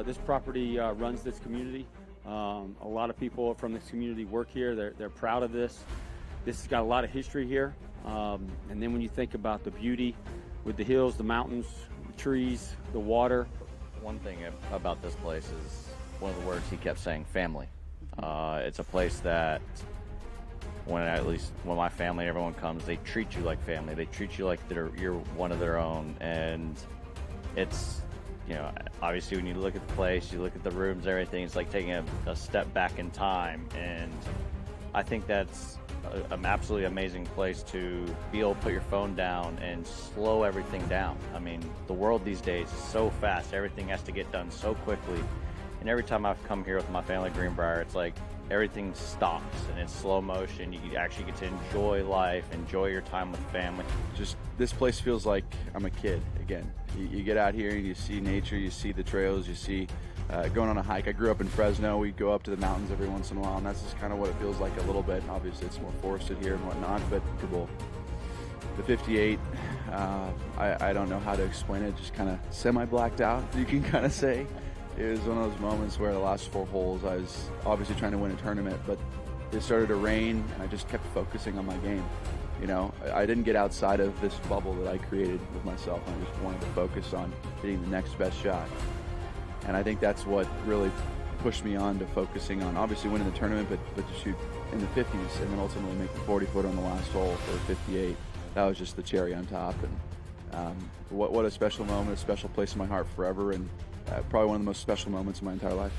this property runs this community. A lot of people from this community work here. They're proud of this. This has got a lot of history here. And then when you think about the beauty with the hills, the mountains, the trees, the water. One thing about this place is one of the words he kept saying, family. It's a place that when my family, everyone comes, they treat you like family. They treat you like you're one of their own. And it's, obviously when you look at the place, you look at the rooms, everything, it's like taking a step back in time. And I think that's an absolutely amazing place to be able to put your phone down and slow everything down. I mean, the world these days is so fast. Everything has to get done so quickly. And every time I've come here with my family at Greenbrier, it's like everything stops and it's slow motion. You actually get to enjoy life, enjoy your time with family. Just this place feels like I'm a kid again. You get out here, you see nature, you see the trails, you see going on a hike. I grew up in Fresno. We go up to the mountains every once in a while, and that's just kind of what it feels like a little bit. And obviously, it's more forested here and whatnot, but the 58, I don't know how to explain it. Just kind of semi-blacked out, you can kind of say. It was one of those moments where the last 4 holes, I was obviously trying to win a tournament, but it started to rain, and I just kept focusing on my game. I didn't get outside of this bubble that I created with myself. I just wanted to focus on hitting the next best shot. And I think that's what really pushed me on to focusing on obviously winning the tournament, but to shoot in the 50s and then ultimately make the 40-footer on the last hole for 58. That was just the cherry on top. And what a special moment, a special place in my heart forever, and probably one of the most special moments in my entire life.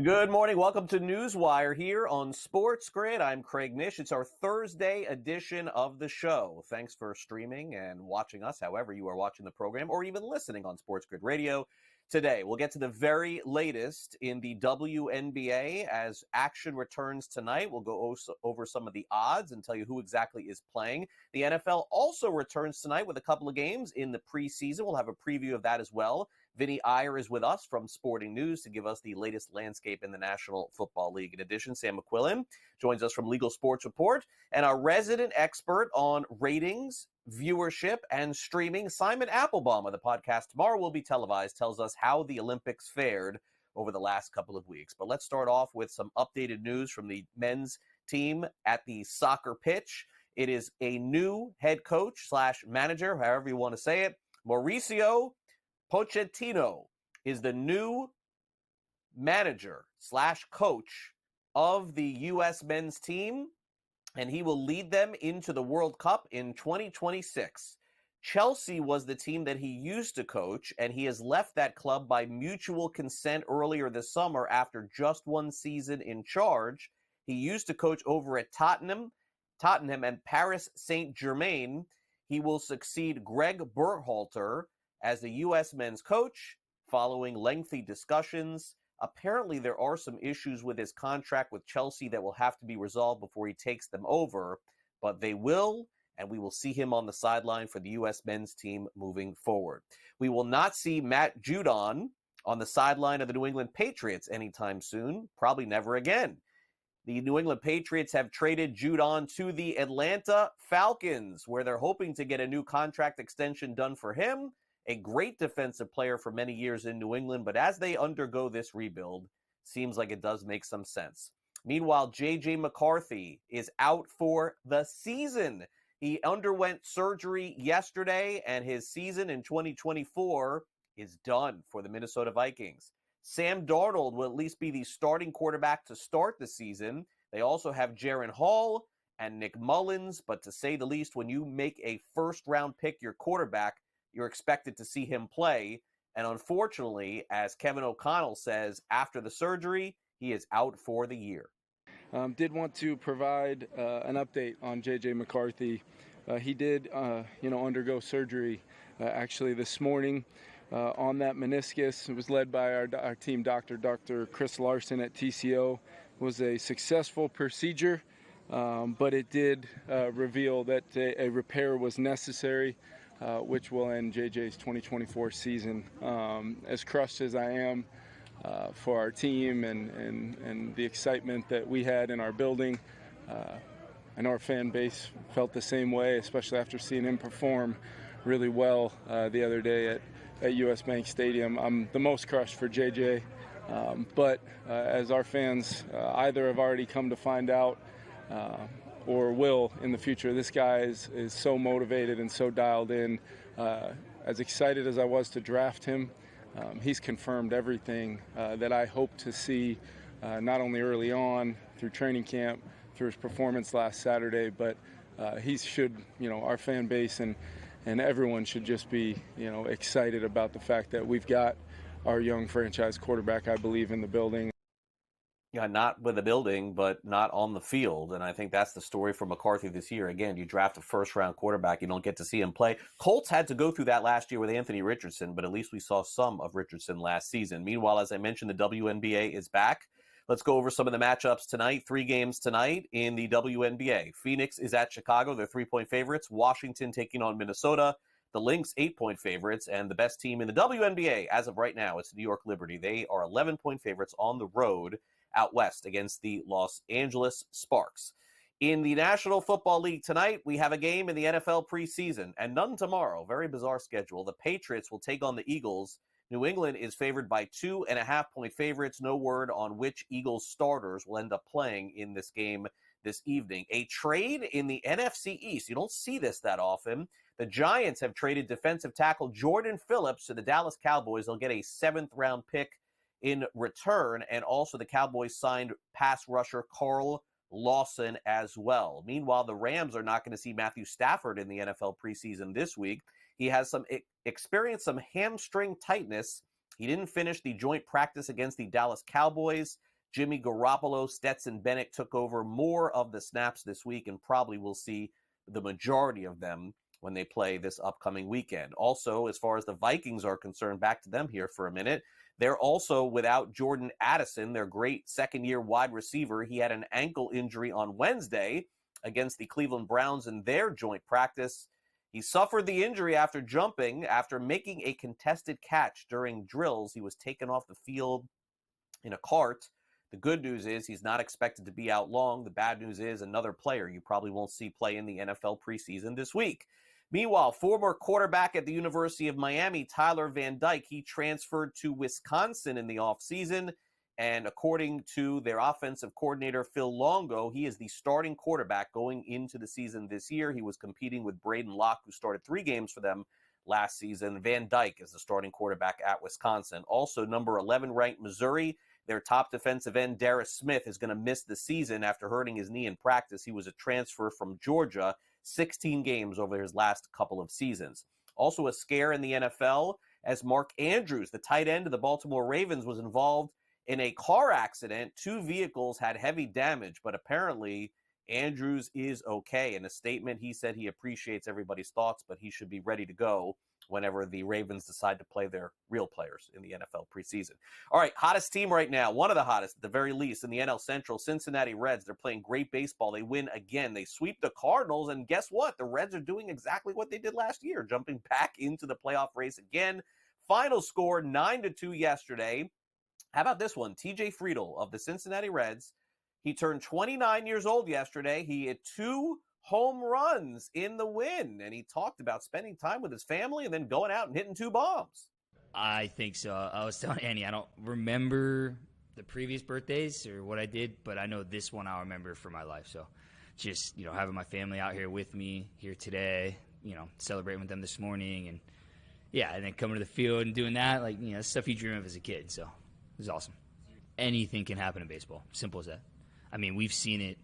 Good morning. Welcome to NewsWire here on SportsGrid. I'm Craig Nish. It's our Thursday edition of the show. Thanks for streaming and watching us, however you are watching the program, or even listening on SportsGrid Radio. Today, we'll get to the very latest in the WNBA as action returns tonight. We'll go over some of the odds and tell you who exactly is playing. The NFL also returns tonight with a couple of games in the preseason. We'll have a preview of that as well. Vinnie Iyer is with us from Sporting News to give us the latest landscape in the National Football League. In addition, Sam McQuillan joins us from Legal Sports Report, and our resident expert on ratings, viewership, and streaming, Simon Applebaum of the podcast Tomorrow Will Be Televised, tells us how the Olympics fared over the last couple of weeks. But let's start off with some updated news from the men's team at the soccer pitch. It is a new head coach / manager, however you want to say it. Mauricio Pochettino is the new manager / coach of the U.S. men's team, and he will lead them into the World Cup in 2026. Chelsea was the team that he used to coach, and he has left that club by mutual consent earlier this summer after just one season in charge. He used to coach over at Tottenham and Paris Saint-Germain. He will succeed Greg Berhalter as the U.S. men's coach following lengthy discussions. Apparently, there are some issues with his contract with Chelsea that will have to be resolved before he takes them over, but they will, and we will see him on the sideline for the U.S. men's team moving forward. We will not see Matt Judon on the sideline of the New England Patriots anytime soon, probably never again. The New England Patriots have traded Judon to the Atlanta Falcons, where they're hoping to get a new contract extension done for him. A great defensive player for many years in New England, but as they undergo this rebuild, seems like it does make some sense. Meanwhile, J.J. McCarthy is out for the season. He underwent surgery yesterday, and his season in 2024 is done for the Minnesota Vikings. Sam Darnold will at least be the starting quarterback to start the season. They also have Jaron Hall and Nick Mullins, but to say the least, when you make a first-round pick your quarterback, you're expected to see him play. And unfortunately, as Kevin O'Connell says, after the surgery, he is out for the year. Did want to provide an update on J.J. McCarthy. He did, undergo surgery actually this morning on that meniscus. It was led by our team doctor, Dr. Chris Larson at TCO. It was a successful procedure, but it did reveal that a repair was necessary, which will end JJ's 2024 season. As crushed as I am for our team and the excitement that we had in our building, I know our fan base felt the same way, especially after seeing him perform really well the other day at US Bank Stadium. I'm the most crushed for JJ, but as our fans either have already come to find out or will in the future, this guy is so motivated and so dialed in. As excited as I was to draft him, he's confirmed everything that I hope to see, not only early on through training camp, through his performance last Saturday, but our fan base and everyone should just be, excited about the fact that we've got our young franchise quarterback, I believe, in the building. Yeah, not with the building, but not on the field. And I think that's the story for McCarthy this year. Again, you draft a first-round quarterback, you don't get to see him play. Colts had to go through that last year with Anthony Richardson, but at least we saw some of Richardson last season. Meanwhile, as I mentioned, the WNBA is back. Let's go over some of the matchups tonight. 3 games tonight in the WNBA. Phoenix is at Chicago. They're 3-point favorites. Washington taking on Minnesota. The Lynx, 8-point favorites. And the best team in the WNBA as of right now, it's New York Liberty. They are 11-point favorites on the road out west against the Los Angeles Sparks. In the National Football League tonight, we have a game in the NFL preseason and none tomorrow. Very bizarre schedule. The Patriots will take on the Eagles. New England is favored by 2.5-point favorites. No word on which Eagles starters will end up playing in this game this evening. A trade in the NFC East. You don't see this that often. The Giants have traded defensive tackle Jordan Phillips to the Dallas Cowboys. They'll get a 7th-round pick in return, and also the Cowboys signed pass rusher Carl Lawson as well. Meanwhile, the Rams are not going to see Matthew Stafford in the NFL preseason this week. He has experienced some hamstring tightness. He didn't finish the joint practice against the Dallas Cowboys. Jimmy Garoppolo, Stetson Bennett took over more of the snaps this week and probably will see the majority of them when they play this upcoming weekend. Also, as far as the Vikings are concerned, back to them here for a minute, they're also without Jordan Addison, their great second-year wide receiver. He had an ankle injury on Wednesday against the Cleveland Browns in their joint practice. He suffered the injury after making a contested catch during drills. He was taken off the field in a cart. The good news is he's not expected to be out long. The bad news is another player you probably won't see play in the NFL preseason this week. Meanwhile, former quarterback at the University of Miami, Tyler Van Dyke, he transferred to Wisconsin in the offseason. And according to their offensive coordinator, Phil Longo, he is the starting quarterback going into the season this year. He was competing with Braden Locke, who started 3 games for them last season. Van Dyke is the starting quarterback at Wisconsin. Also, number 11 ranked Missouri. Their top defensive end, Darius Smith, is going to miss the season after hurting his knee in practice. He was a transfer from Georgia, 16 games over his last couple of seasons. Also a scare in the NFL as Mark Andrews, the tight end of the Baltimore Ravens, was involved in a car accident. 2 vehicles had heavy damage, but apparently Andrews is okay. In a statement, he said he appreciates everybody's thoughts, but he should be ready to go whenever the Ravens decide to play their real players in the NFL preseason. All right, hottest team right now, one of the hottest at the very least in the NL Central, Cincinnati Reds. They're playing great baseball. They win again. They sweep the Cardinals, and guess what? The Reds are doing exactly what they did last year, jumping back into the playoff race again. Final score, 9-2 yesterday. How about this one? TJ Friedl of the Cincinnati Reds. He turned 29 years old yesterday. He hit 2 home runs in the win, and he talked about spending time with his family and then going out and hitting 2 bombs. I think so. I was telling Annie, I don't remember the previous birthdays or what I did, but I know this one I'll remember for my life. So just, having my family out here with me here today, celebrating with them this morning, and and then coming to the field and doing that, stuff you dream of as a kid. So it was awesome. Anything can happen in baseball. Simple as that. I mean, we've seen it,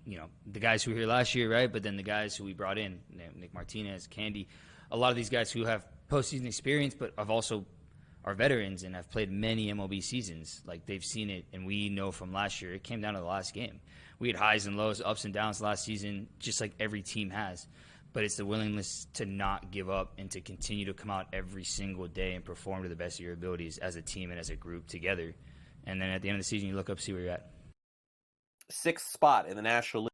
the guys who were here last year, right? But then the guys who we brought in, Nick Martinez, Candy, a lot of these guys who have postseason experience, but have also are veterans and have played many MLB seasons. Like, they've seen it, and we know from last year, it came down to the last game. We had highs and lows, ups and downs last season, just like every team has. but it's the willingness to not give up and to continue to come out every single day and perform to the best of your abilities as a team and as a group together. And then at the end of the season, you look up, see where you're at. 6th spot in the National League.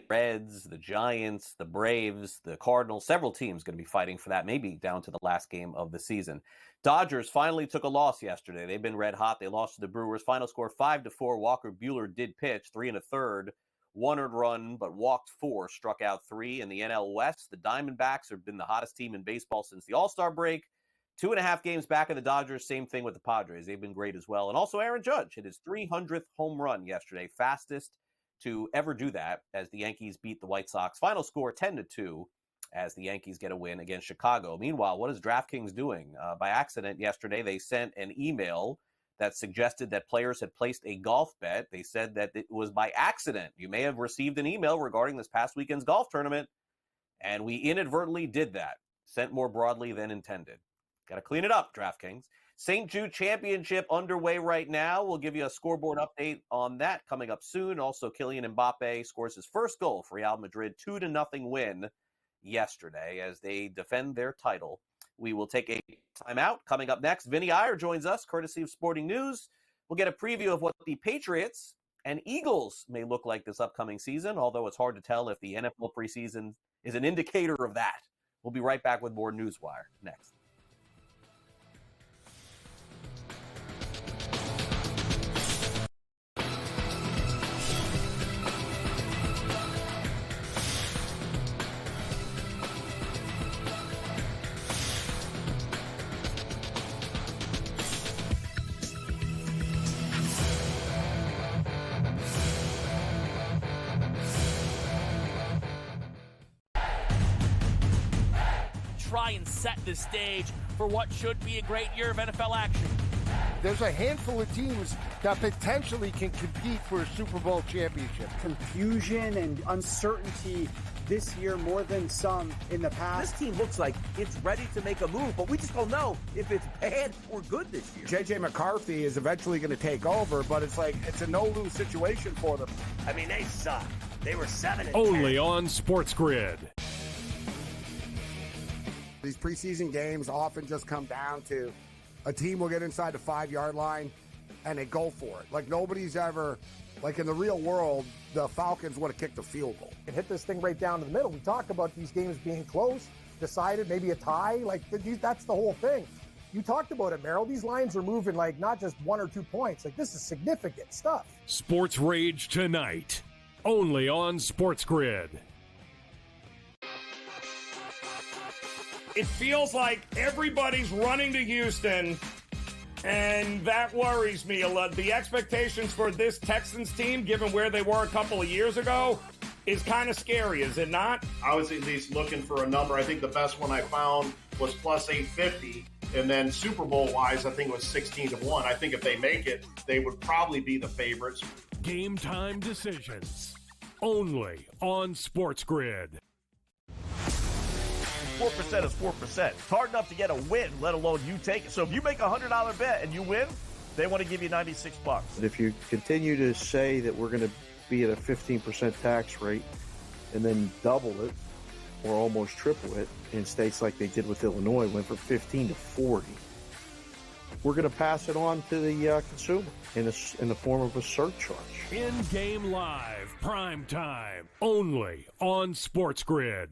Reds, the Giants, the Braves, the Cardinals, several teams going to be fighting for that, maybe down to the last game of the season. Dodgers finally took a loss yesterday. They've been red hot. They lost to the Brewers. Final score 5-4. Walker Buehler did pitch 3 1/3, 1 earned run, but walked 4, struck out 3. In the NL West, the Diamondbacks have been the hottest team in baseball since the All-Star break. 2.5 games back of the Dodgers. Same thing with the Padres. They've been great as well. And also Aaron Judge hit his 300th home run yesterday, fastest to ever do that, as the Yankees beat the White Sox. Final score 10-2 as the Yankees get a win against Chicago. Meanwhile, what is DraftKings doing? By accident yesterday, they sent an email that suggested that players had placed a golf bet. They said that it was by accident. You may have received an email regarding this past weekend's golf tournament, and we inadvertently did that. Sent more broadly than intended. Got to clean it up, DraftKings. St. Jude Championship underway right now. We'll give you a scoreboard update on that coming up soon. Also, Kylian Mbappe scores his first goal for Real Madrid, 2-0 win yesterday as they defend their title. We will take a timeout. Coming up next, Vinnie Iyer joins us, courtesy of Sporting News. We'll get a preview of what the Patriots and Eagles may look like this upcoming season, although it's hard to tell if the NFL preseason is an indicator of that. We'll be right back with more NewsWire next. Try and set the stage for what should be a great year of NFL action. There's a handful of teams that potentially can compete for a Super Bowl championship. Confusion and uncertainty this year more than some in the past. This team looks like it's ready to make a move, but we just don't know if it's bad or good this year. J.J. McCarthy is eventually going to take over, but it's a no-lose situation for them. I mean, they suck. They were 7-10. Only on SportsGrid. These preseason games often just come down to a team will get inside the 5-yard line and they go for it. Like nobody's ever, like in the real world, the Falcons would have kicked a field goal. And hit this thing right down to the middle. We talk about these games being close, decided, maybe a tie. Like that's the whole thing. You talked about it, Merrill. These lines are moving like not just 1 or 2 points. Like this is significant stuff. Sports Rage tonight, only on SportsGrid. It feels like everybody's running to Houston, and that worries me a lot. The expectations for this Texans team, given where they were a couple of years ago, is kind of scary, is it not? I was at least looking for a number. I think the best one I found was plus 850, and then Super Bowl-wise, I think it was 16-1. I think if they make it, they would probably be the favorites. Game time decisions, only on SportsGrid. 4% is 4%. It's hard enough to get a win, let alone you take it. So if you make a $100 bet and you win, they want to give you $96. If you continue to say that we're going to be at a 15% tax rate and then double it or almost triple it in states like they did with Illinois, went from 15 to 40, we're going to pass it on to the consumer in the form of a surcharge. In-game live, prime time, only on SportsGrid.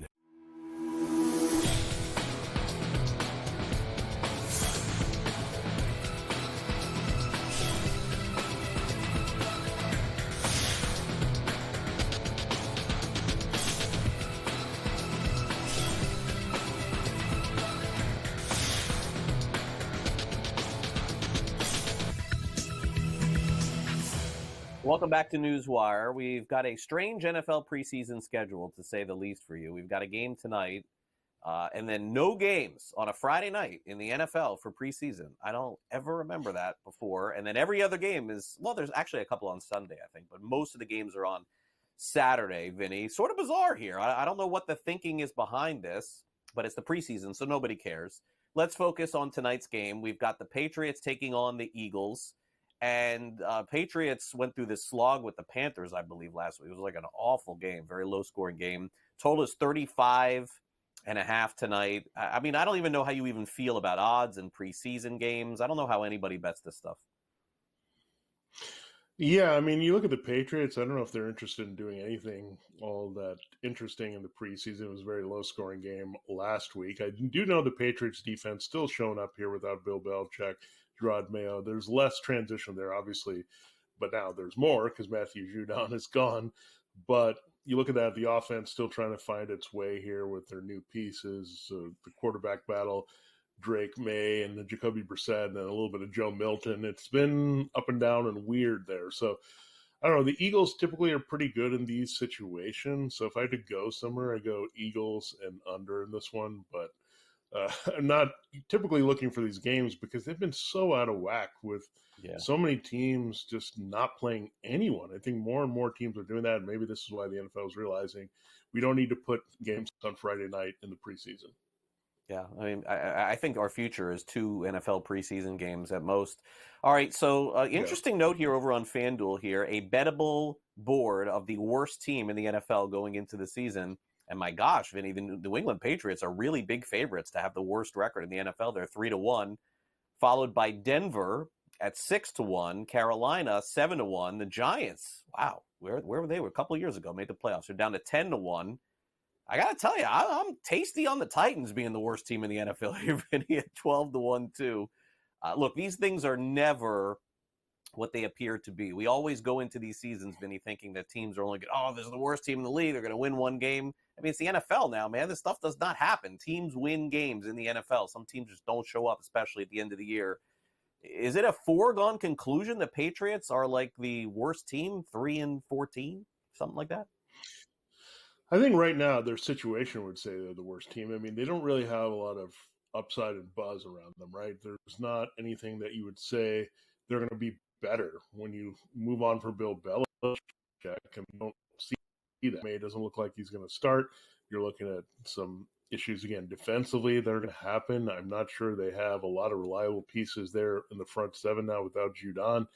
Welcome back to NewsWire. We've got a strange NFL preseason schedule, to say the least, for you. We've got a game tonight, and then no games on a Friday night in the NFL for preseason. I don't ever remember that before. And then every other game is, well, there's actually a couple on Sunday, I think, but most of the games are on Saturday, Vinny. Sort of bizarre here. I don't know what the thinking is behind this, but it's the preseason, so nobody cares. Let's focus on tonight's game. We've got the Patriots taking on the Eagles. And Patriots went through this slog with the Panthers, I believe, last week. It was like an awful game, very low-scoring game. Total is 35.5 tonight. I mean, I don't even know how you even feel about odds in preseason games. I don't know how anybody bets this stuff. Yeah, I mean, you look at the Patriots. I don't know if they're interested in doing anything all that interesting in the preseason. It was a very low-scoring game last week. I do know the Patriots defense still showing up here without Bill Belichick, Gerard Mayo. There's less transition there, obviously, but now there's more because Matthew Judon is gone. But you look at that, the offense still trying to find its way here with their new pieces, the quarterback battle. Drake May and Jacoby Brissett and a little bit of Joe Milton. It's been up and down and weird there. So I don't know. The Eagles typically are pretty good in these situations. So if I had to go somewhere, I go Eagles and under in this one. But I'm not typically looking for these games because they've been so out of whack with so many teams just not playing anyone. I think more and more teams are doing that. And maybe this is why the NFL is realizing we don't need to put games on Friday night in the preseason. Yeah, I mean, I think our future is 2 NFL preseason games at most. All right, so interesting note here over on FanDuel here, a bettable board of the worst team in the NFL going into the season. And my gosh, Vinny, the New England Patriots are really big favorites to have the worst record in the NFL. They're 3-1, followed by Denver at 6-1, Carolina 7-1, the Giants. Wow, where were they? A couple of years ago, made the playoffs. They're down to 10-1. I got to tell you, I'm tasty on the Titans being the worst team in the NFL here, Vinny, at 12-1 too. Look, these things are never what they appear to be. We always go into these seasons, Vinny, thinking that teams are only good. Oh, this is the worst team in the league. They're going to win one game. I mean, it's the NFL now, man. This stuff does not happen. Teams win games in the NFL. Some teams just don't show up, especially at the end of the year. Is it a foregone conclusion the Patriots are like the worst team, 3-14, something like that? I think right now their situation would say they're the worst team. I mean, they don't really have a lot of upside and buzz around them, right? There's not anything that you would say they're going to be better when you move on for Bill Belichick. And you don't see that. May doesn't look like he's going to start. You're looking at some issues again defensively that are going to happen. I'm not sure they have a lot of reliable pieces there in the front seven now without Judon.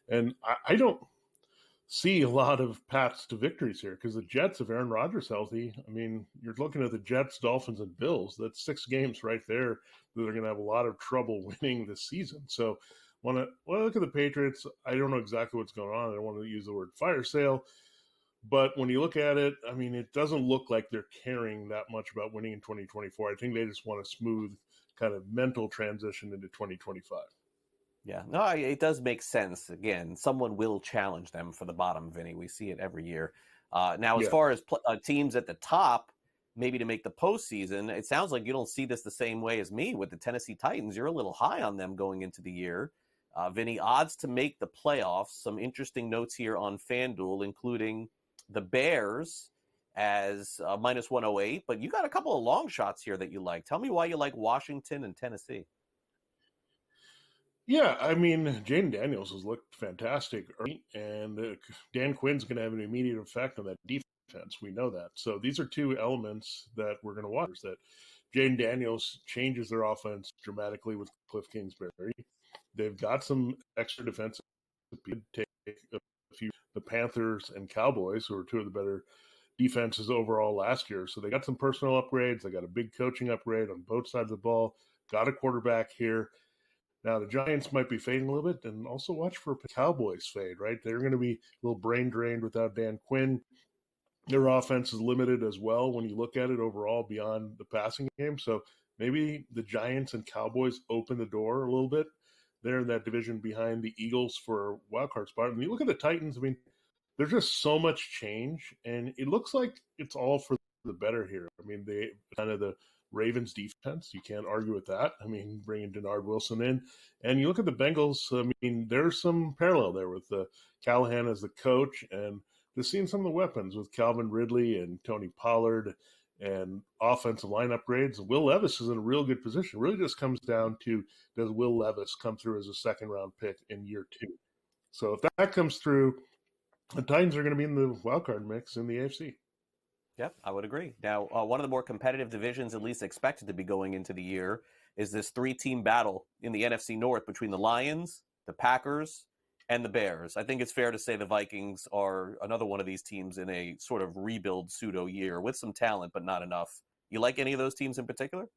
And I don't see a lot of paths to victories here because the Jets, if Aaron Rodgers healthy, I mean, you're looking at the Jets, Dolphins, and Bills. That's 6 games right there that are going to have a lot of trouble winning this season. So when I look at the Patriots, I don't know exactly what's going on. I don't want to use the word fire sale. But when you look at it, I mean, it doesn't look like they're caring that much about winning in 2024. I think they just want a smooth kind of mental transition into 2025. Yeah, no, it does make sense. Again, someone will challenge them for the bottom, Vinny. We see it every year. Now, as far as teams at the top, maybe to make the postseason, it sounds like you don't see this the same way as me with the Tennessee Titans. You're a little high on them going into the year. Vinny, odds to make the playoffs. Some interesting notes here on FanDuel, including the Bears as minus 108. But you got a couple of long shots here that you like. Tell me why you like Washington and Tennessee. Yeah, I mean, Jaden Daniels has looked fantastic early, and Dan Quinn's going to have an immediate effect on that defense. We know that. So these are 2 elements that we're going to watch. That Jaden Daniels changes their offense dramatically with Cliff Kingsbury. They've got some extra defensive people. Take a few, the Panthers and Cowboys, who are 2 of the better defenses overall last year. So they got some personnel upgrades. They got a big coaching upgrade on both sides of the ball. Got a quarterback here. Now, the Giants might be fading a little bit, and also watch for Cowboys fade, right? They're going to be a little brain drained without Dan Quinn. Their offense is limited as well when you look at it overall beyond the passing game. So maybe the Giants and Cowboys open the door a little bit. They're in that division behind the Eagles for a wildcard spot. And you look at the Titans, I mean, there's just so much change, and it looks like it's all for the better here. I mean, they kind of the Ravens defense. You can't argue with that. I mean, bringing Denard Wilson in. And you look at the Bengals, I mean, there's some parallel there with Callahan as the coach and just seeing some of the weapons with Calvin Ridley and Tony Pollard and offensive line upgrades. Will Levis is in a real good position. It really just comes down to, does Will Levis come through as a second-round pick in year 2? So if that comes through, the Titans are going to be in the wildcard mix in the AFC. Yep, I would agree. Now, one of the more competitive divisions, at least expected to be going into the year, is this 3-team battle in the NFC North between the Lions, the Packers, and the Bears. I think it's fair to say the Vikings are another one of these teams in a sort of rebuild pseudo year with some talent, but not enough. You like any of those teams in particular?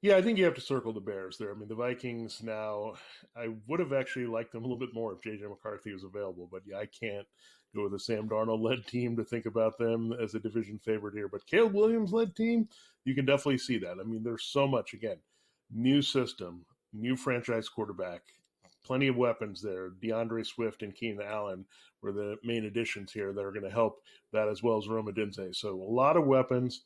Yeah, I think you have to circle the Bears there. I mean, the Vikings now, I would have actually liked them a little bit more if J.J. McCarthy was available, but yeah, I can't go with a Sam Darnold-led team to think about them as a division favorite here. But Caleb Williams-led team, you can definitely see that. I mean, there's so much, again, new system, new franchise quarterback, plenty of weapons there. DeAndre Swift and Keenan Allen were the main additions here that are going to help that, as well as Rome Odunze. So a lot of weapons.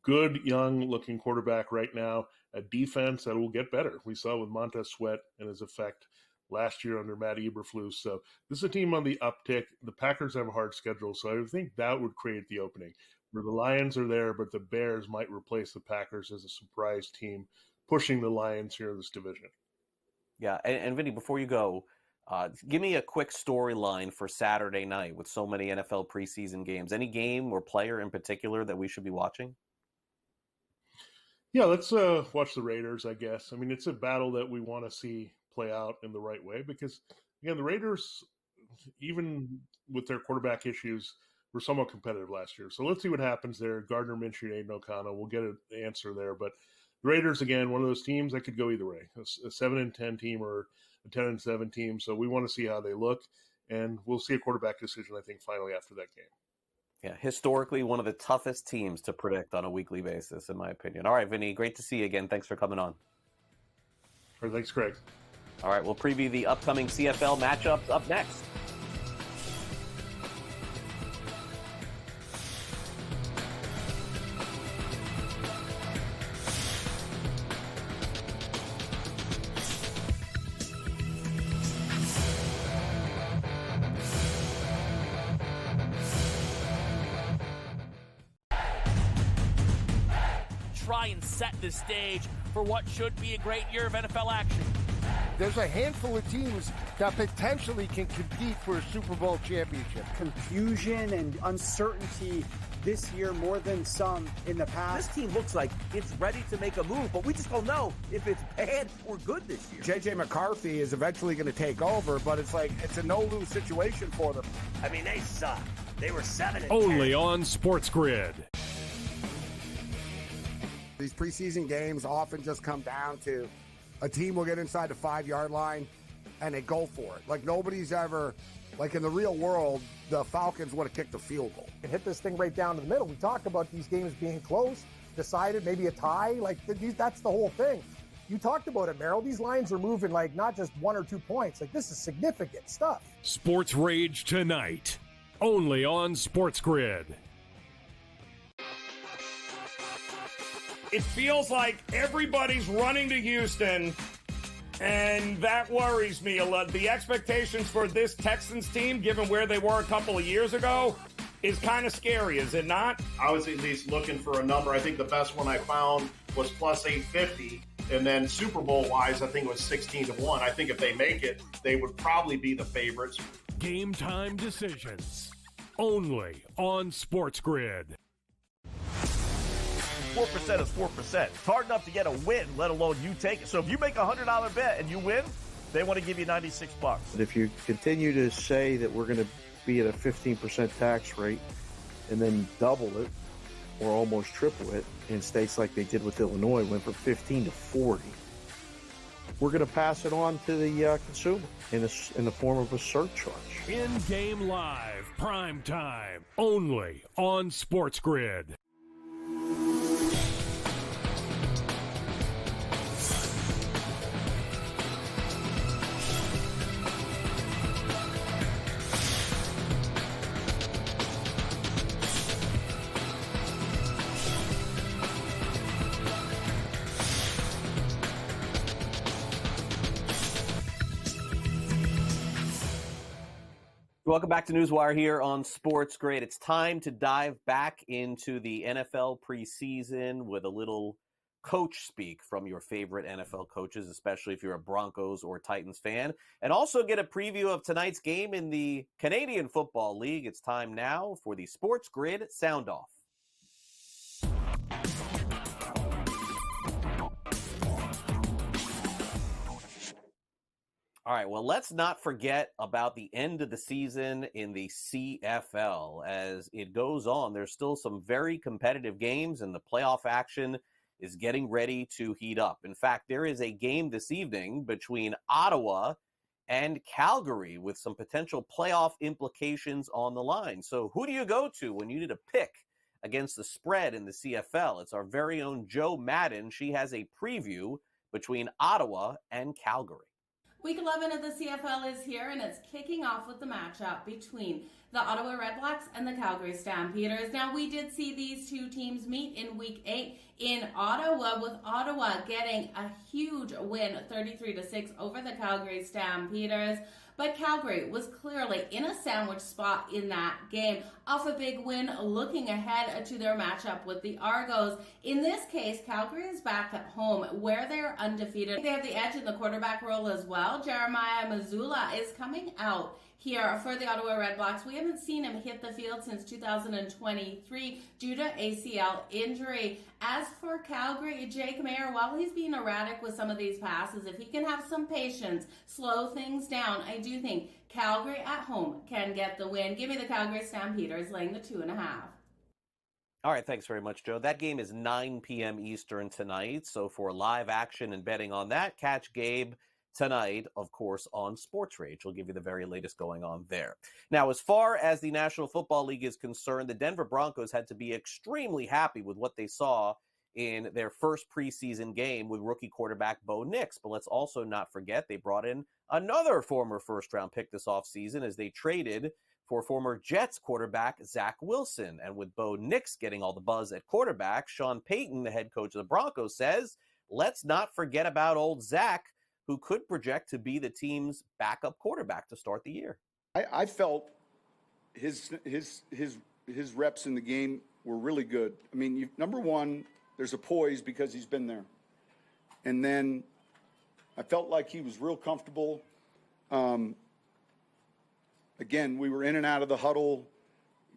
Good, young-looking quarterback right now. A defense that will get better. We saw with Montez Sweat and his effect last year under Matt Eberflus. So this is a team on the uptick. The Packers have a hard schedule, so I would think that would create the opening. Where the Lions are there, but the Bears might replace the Packers as a surprise team, pushing the Lions here in this division. Yeah, and Vinny, before you go, give me a quick storyline for Saturday night with so many NFL preseason games. Any game or player in particular that we should be watching? Yeah, let's watch the Raiders, I guess. I mean, it's a battle that we want to see play out in the right way because, again, the Raiders, even with their quarterback issues, were somewhat competitive last year. So let's see what happens there. Gardner Minshew, Aiden O'Connell, we'll get an answer there. But the Raiders, again, one of those teams that could go either way, a 7-10 team or a 10-7 team. So we want to see how they look, and we'll see a quarterback decision, I think, finally after that game. Yeah, historically, one of the toughest teams to predict on a weekly basis, in my opinion. All right, Vinny, great to see you again. Thanks for coming on. All right, thanks, Craig. All right, we'll preview the upcoming CFL matchups up next. Try and set the stage for what should be a great year of NFL action. There's a handful of teams that potentially can compete for a Super Bowl championship. Confusion and uncertainty this year more than some in the past. This team looks like it's ready to make a move, but we just don't know if it's bad or good this year. J.J. McCarthy is eventually going to take over, but it's like it's a no-lose situation for them. I mean, they suck. They were 7-10. Only on SportsGrid. These preseason games often just come down to a team will get inside the 5-yard line and they go for it. Like nobody's ever, like in the real world, the Falcons would have kicked the field goal. And hit this thing right down to the middle. We talk about these games being close, decided, maybe a tie. Like that's the whole thing. You talked about it, Merrill. These lines are moving like not just 1 or 2 points. Like this is significant stuff. Sports Rage tonight, only on SportsGrid. It feels like everybody's running to Houston, and that worries me a lot. The expectations for this Texans team, given where they were a couple of years ago, is kind of scary, is it not? I was at least looking for a number. I think the best one I found was plus 850. And then Super Bowl-wise, I think it was 16-1. I think if they make it, they would probably be the favorites. Game time decisions, only on SportsGrid. 4% is 4%. It's hard enough to get a win, let alone you take it. So if you make a $100 bet and you win, they want to give you $96. But if you continue to say that we're going to be at a 15% tax rate and then double it or almost triple it in states like they did with Illinois, went from 15 to 40, we're going to pass it on to the consumer in the form of a surcharge. In-game live, prime time, only on SportsGrid. Welcome back to NewsWire here on SportsGrid. It's time to dive back into the NFL preseason with a little coach speak from your favorite NFL coaches, especially if you're a Broncos or Titans fan, and also get a preview of tonight's game in the Canadian Football League. It's time now for the SportsGrid Sound Off. All right, well, let's not forget about the end of the season in the CFL. As it goes on, there's still some very competitive games, and the playoff action is getting ready to heat up. In fact, there is a game this evening between Ottawa and Calgary with some potential playoff implications on the line. So who do you go to when you need a pick against the spread in the CFL? It's our very own Joe Madden. She has a preview between Ottawa and Calgary. Week 11 of the CFL is here, and it's kicking off with the matchup between the Ottawa Redblacks and the Calgary Stampeders. Now, we did see these two teams meet in Week 8 in Ottawa, with Ottawa getting a huge win, 33-6 over the Calgary Stampeders. But Calgary was clearly in a sandwich spot in that game, off a big win, looking ahead to their matchup with the Argos. In this case, Calgary is back at home, where they're undefeated. They have the edge in the quarterback role as well. Jeremiah Mazzulla is coming out here for the Ottawa Redblacks. We haven't seen him hit the field since 2023 due to ACL injury. As for Calgary, Jake Mayer, while he's being erratic with some of these passes, if he can have some patience, slow things down, I do think Calgary at home can get the win. Give me the Calgary Stampeders laying the 2.5. All right, thanks very much, Joe. That game is 9 p.m. Eastern tonight. So for live action and betting on that, catch Gabe tonight, of course, on Sports Rage. We'll give you the very latest going on there. Now, as far as the National Football League is concerned, the Denver Broncos had to be extremely happy with what they saw in their first preseason game with rookie quarterback Bo Nix. But let's also not forget they brought in another former first-round pick this offseason as they traded for former Jets quarterback Zach Wilson. And with Bo Nix getting all the buzz at quarterback, Sean Payton, the head coach of the Broncos, says, let's not forget about old Zach, who could project to be the team's backup quarterback to start the year. I felt his reps in the game were really good. I mean, number one, there's a poise because he's been there. And then I felt like he was real comfortable. Again, we were in and out of the huddle.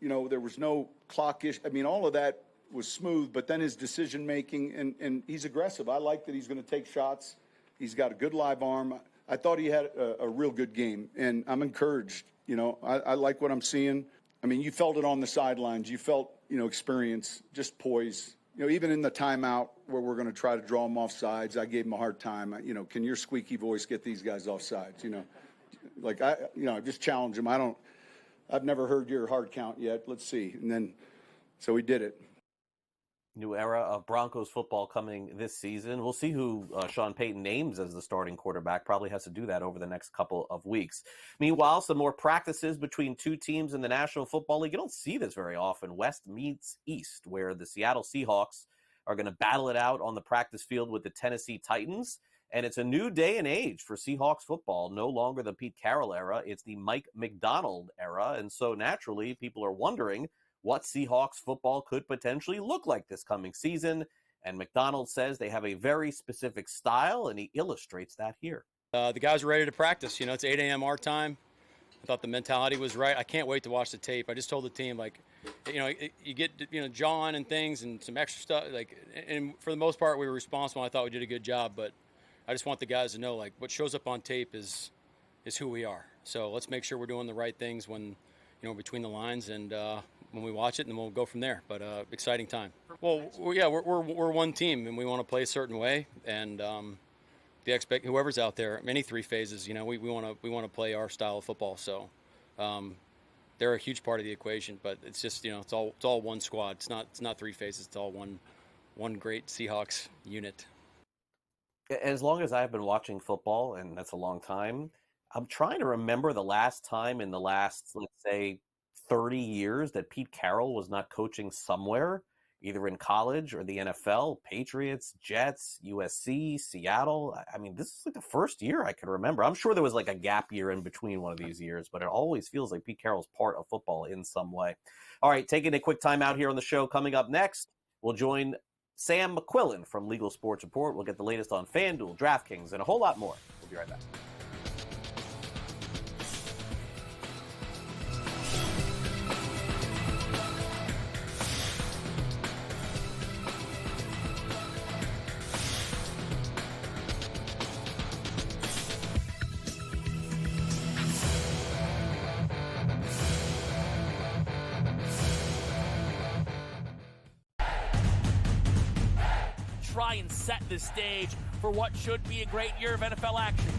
You know, there was no clock issue. I mean, all of that was smooth, but then his decision-making, and he's aggressive. I like that he's going to take shots. He's got a good live arm. I thought he had a real good game, and I'm encouraged. You know, I like what I'm seeing. I mean, you felt it on the sidelines. You felt, experience, just poise. Even in the timeout where we're going to try to draw them off sides, I gave him a hard time. Can your squeaky voice get these guys off sides? I just challenge him. I've never heard your hard count yet. Let's see. And then, so we did it. New era of Broncos football coming this season. We'll see who Sean Payton names as the starting quarterback. Probably has to do that over the next couple of weeks. Meanwhile, some more practices between two teams in the National Football League. You don't see this very often. West meets East, where the Seattle Seahawks are going to battle it out on the practice field with the Tennessee Titans. And it's a new day and age for Seahawks football. No longer the Pete Carroll era. It's the Mike McDonald era. And so naturally, people are wondering what Seahawks football could potentially look like this coming season. And McDonald says they have a very specific style, and he illustrates that here. The guys are ready to practice. It's 8 a.m. our time. I thought the mentality was right. I can't wait to watch the tape. I just told the team, you get, John and things and some extra stuff. And for the most part, we were responsible. I thought we did a good job, but I just want the guys to know, what shows up on tape is who we are. So let's make sure we're doing the right things when, between the lines and when we watch it, and then we'll go from there. But exciting time. Well, we're one team, and we want to play a certain way. And whoever's out there, any three phases, we want to play our style of football. So they're a huge part of the equation. But it's just it's all one squad. It's not three phases. It's all one great Seahawks unit. As long as I've been watching football, and that's a long time, I'm trying to remember the last time in the last, let's say, 30 years that Pete Carroll was not coaching somewhere, either in college or the NFL, Patriots, Jets, USC, Seattle. I mean, this is the first year I can remember. I'm sure there was a gap year in between one of these years, but it always feels like Pete Carroll's part of football in some way. All right, taking a quick time out here on the show. Coming up next, we'll join Sam McQuillan from Legal Sports Report. We'll get the latest on FanDuel, DraftKings, and a whole lot more. We'll be right back. try and set the stage for what should be a great year of NFL action.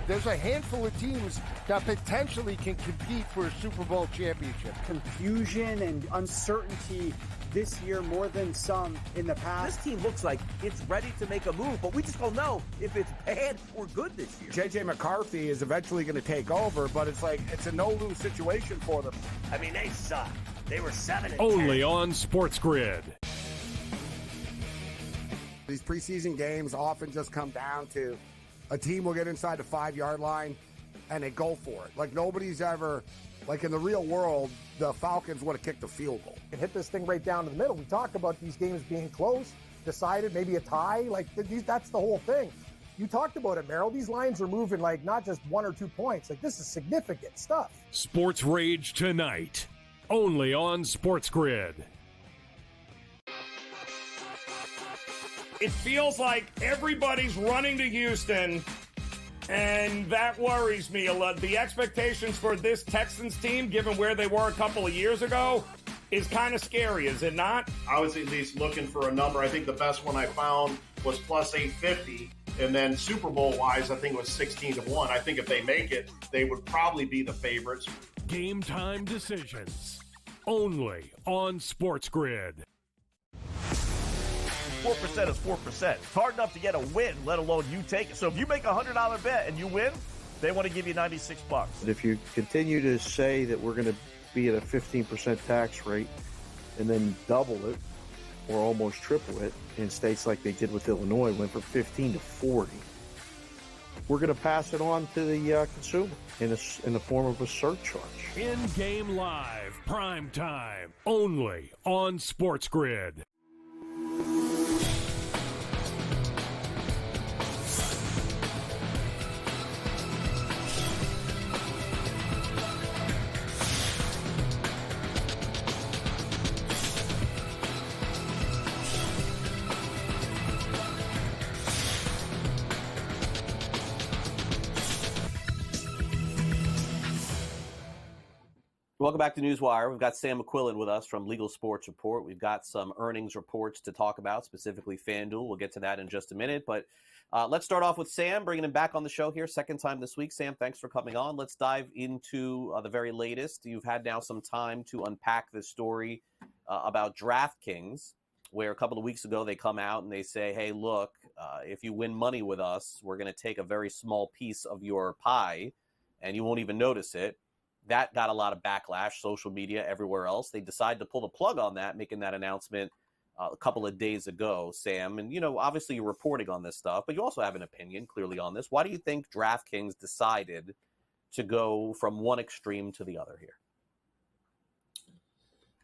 There's a handful of teams that potentially can compete for a Super Bowl championship. Confusion and uncertainty this year more than some in the past. This team looks like it's ready to make a move, but we just don't know if it's bad or good this year. J.J. McCarthy is eventually going to take over, but it's a no-lose situation for them. I mean, they suck. They were 7-10. Only on SportsGrid. These preseason games often just come down to a team will get inside the 5-yard line and they go for it. Like nobody's ever, like in the real world, the Falcons would have kicked a field goal. And hit this thing right down to the middle. We talk about these games being close, decided, maybe a tie. Like that's the whole thing. You talked about it, Merrill. These lines are moving like not just 1 or 2 points. Like this is significant stuff. Sports Rage tonight, only on SportsGrid. It feels like everybody's running to Houston, and that worries me a lot. The expectations for this Texans team, given where they were a couple of years ago, is kind of scary, is it not? I was at least looking for a number. I think the best one I found was plus 850. And then Super Bowl-wise, I think it was 16-1. I think if they make it, they would probably be the favorites. Game time decisions, only on SportsGrid. 4% is 4%. It's hard enough to get a win, let alone you take it. So if you make a $100 bet and you win, they want to give you $96. If you continue to say that we're going to be at a 15% tax rate and then double it or almost triple it in states like they did with Illinois, went from 15 to 40, we're going to pass it on to the consumer in the form of a surcharge. In-game live, prime time, only on SportsGrid. Welcome back to NewsWire. We've got Sam McQuillan with us from Legal Sports Report. We've got some earnings reports to talk about, specifically FanDuel. We'll get to that in just a minute. But let's start off with Sam, bringing him back on the show here, second time this week. Sam, thanks for coming on. Let's dive into the very latest. You've had now some time to unpack this story about DraftKings, where a couple of weeks ago they come out and they say, hey, look, if you win money with us, we're going to take a very small piece of your pie, and you won't even notice it. That got a lot of backlash, social media, everywhere else. They decided to pull the plug on that, making that announcement a couple of days ago, Sam. And, you know, obviously you're reporting on this stuff, but you also have an opinion clearly on this. Why do you think DraftKings decided to go from one extreme to the other here?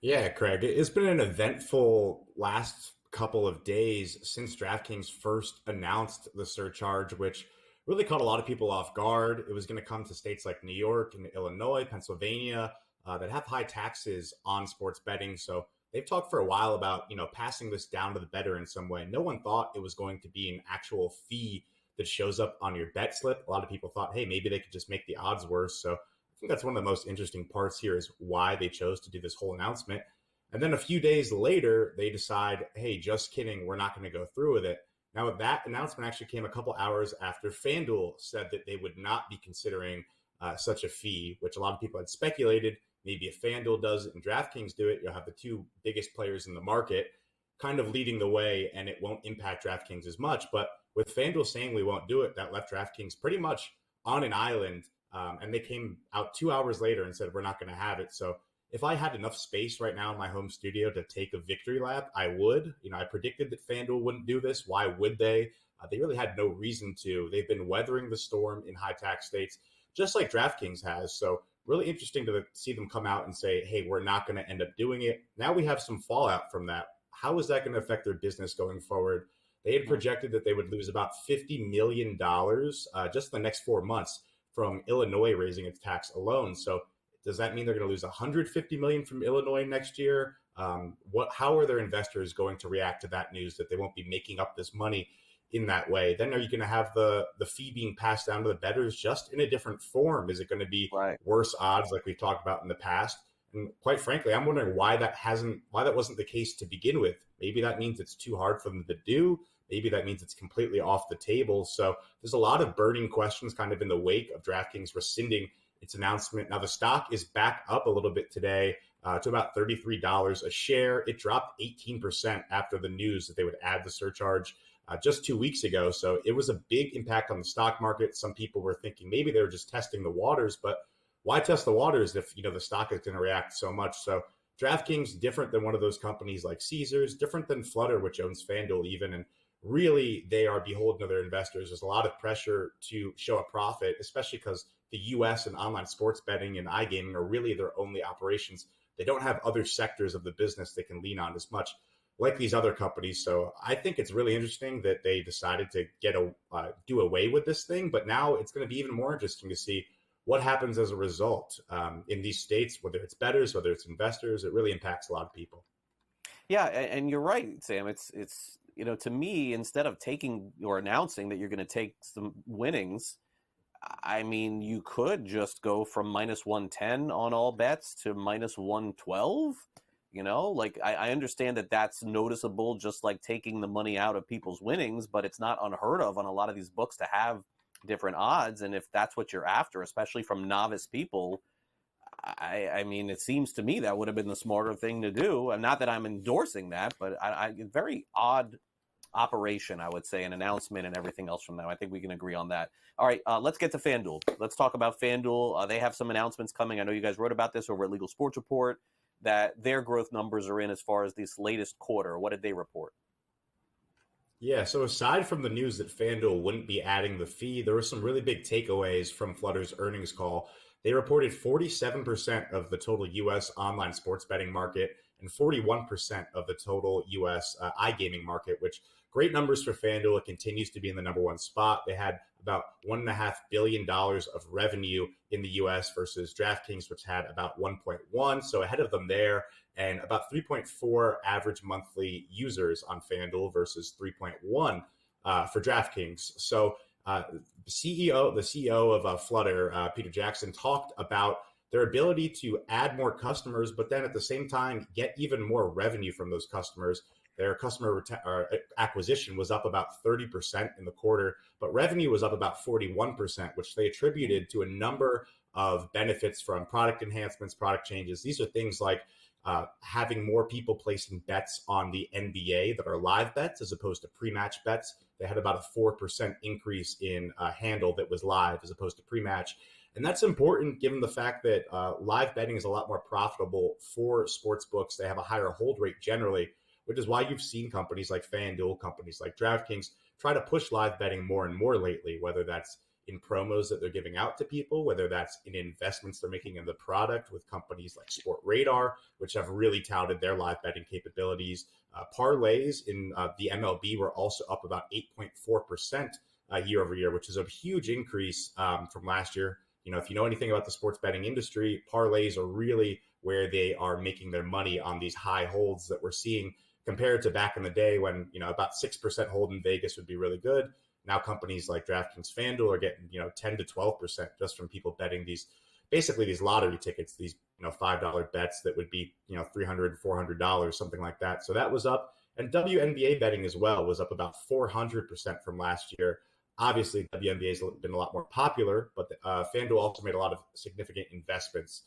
Yeah, Craig, it's been an eventful last couple of days since DraftKings first announced the surcharge, which really caught a lot of people off guard. It was going to come to states like New York and Illinois, Pennsylvania, that have high taxes on sports betting. So they've talked for a while about, you know, passing this down to the bettor in some way. No one thought it was going to be an actual fee that shows up on your bet slip. A lot of people thought, hey, maybe they could just make the odds worse. So I think that's one of the most interesting parts here is why they chose to do this whole announcement. And then a few days later, they decide, hey, just kidding, we're not going to go through with it. Now, that announcement actually came a couple hours after FanDuel said that they would not be considering such a fee, which a lot of people had speculated. Maybe if FanDuel does it and DraftKings do it, you'll have the two biggest players in the market kind of leading the way, and it won't impact DraftKings as much. But with FanDuel saying we won't do it, that left DraftKings pretty much on an island, and they came out 2 hours later and said, we're not going to have it. So if I had enough space right now in my home studio to take a victory lap, I would. You know, I predicted that FanDuel wouldn't do this. Why would they? They really had no reason to. They've been weathering the storm in high tax states, just like DraftKings has. So really interesting to see them come out and say, hey, we're not going to end up doing it. Now we have some fallout from that. How is that going to affect their business going forward? They had projected that they would lose about $50 million just the next 4 months from Illinois raising its tax alone. So does that mean they're going to lose $150 million from Illinois next year? How are their investors going to react to that news that they won't be making up this money in that way? Then are you going to have the fee being passed down to the bettors just in a different form? Is it going to be worse odds like we've talked about in the past? And quite frankly, I'm wondering why that wasn't the case to begin with. Maybe that means it's too hard for them to do. maybe that means it's completely off the table. So there's a lot of burning questions kind of in the wake of DraftKings rescinding its announcement. Now the stock is back up a little bit today to about $33 a share. It dropped 18% after the news that they would add the surcharge just 2 weeks ago. So it was a big impact on the stock market. Some people were thinking maybe they were just testing the waters, but why test the waters if, the stock is going to react so much? So DraftKings, different than one of those companies like Caesars, different than Flutter, which owns FanDuel even. And really, they are beholden to their investors. There's a lot of pressure to show a profit, especially because the U.S. and online sports betting and iGaming are really their only operations. They don't have other sectors of the business they can lean on as much like these other companies. So I think it's really interesting that they decided to do away with this thing. But now it's going to be even more interesting to see what happens as a result in these states, whether it's bettors, whether it's investors. It really impacts a lot of people. Yeah, and you're right, Sam. It's to me, instead of taking or announcing that you're going to take some winnings, I mean, you could just go from -110 on all bets to -112. I understand that that's noticeable, just like taking the money out of people's winnings, but it's not unheard of on a lot of these books to have different odds. And if that's what you're after, especially from novice people, I mean, it seems to me that would have been the smarter thing to do. And not that I'm endorsing that, but very odd operation, I would say, an announcement and everything else from them. I think we can agree on that. All right, let's get to FanDuel. Let's talk about FanDuel. They have some announcements coming. I know you guys wrote about this over at Legal Sports Report, that their growth numbers are in as far as this latest quarter. What did they report? Yeah, so aside from the news that FanDuel wouldn't be adding the fee, there were some really big takeaways from Flutter's earnings call. They reported 47% of the total U.S. online sports betting market and 41% of the total U.S. iGaming market, which great numbers for FanDuel. It continues to be in the number one spot. They had about $1.5 billion of revenue in the U.S. versus DraftKings, which had about 1.1, so ahead of them there, and about 3.4 average monthly users on FanDuel versus 3.1 for DraftKings. So the CEO of Flutter, Peter Jackson, talked about their ability to add more customers, but then at the same time get even more revenue from those customers. Their customer acquisition was up about 30% in the quarter, but revenue was up about 41%, which they attributed to a number of benefits from product enhancements, product changes. These are things like having more people placing bets on the NBA that are live bets as opposed to pre-match bets. They had about a 4% increase in handle that was live as opposed to pre-match. And that's important given the fact that live betting is a lot more profitable for sports books. They have a higher hold rate generally, which is why you've seen companies like FanDuel, companies like DraftKings try to push live betting more and more lately, whether that's in promos that they're giving out to people, whether that's in investments they're making in the product with companies like SportRadar, which have really touted their live betting capabilities. Parlays in the MLB were also up about 8.4% year over year, which is a huge increase from last year. If you know anything about the sports betting industry, parlays are really where they are making their money on these high holds that we're seeing compared to back in the day when, about 6% hold in Vegas would be really good. Now companies like DraftKings, FanDuel are getting, 10 to 12% just from people betting these lottery tickets, these, $5 bets that would be, $300, $400, something like that. So that was up. And WNBA betting as well was up about 400% from last year. Obviously, WNBA has been a lot more popular, but FanDuel also made a lot of significant investments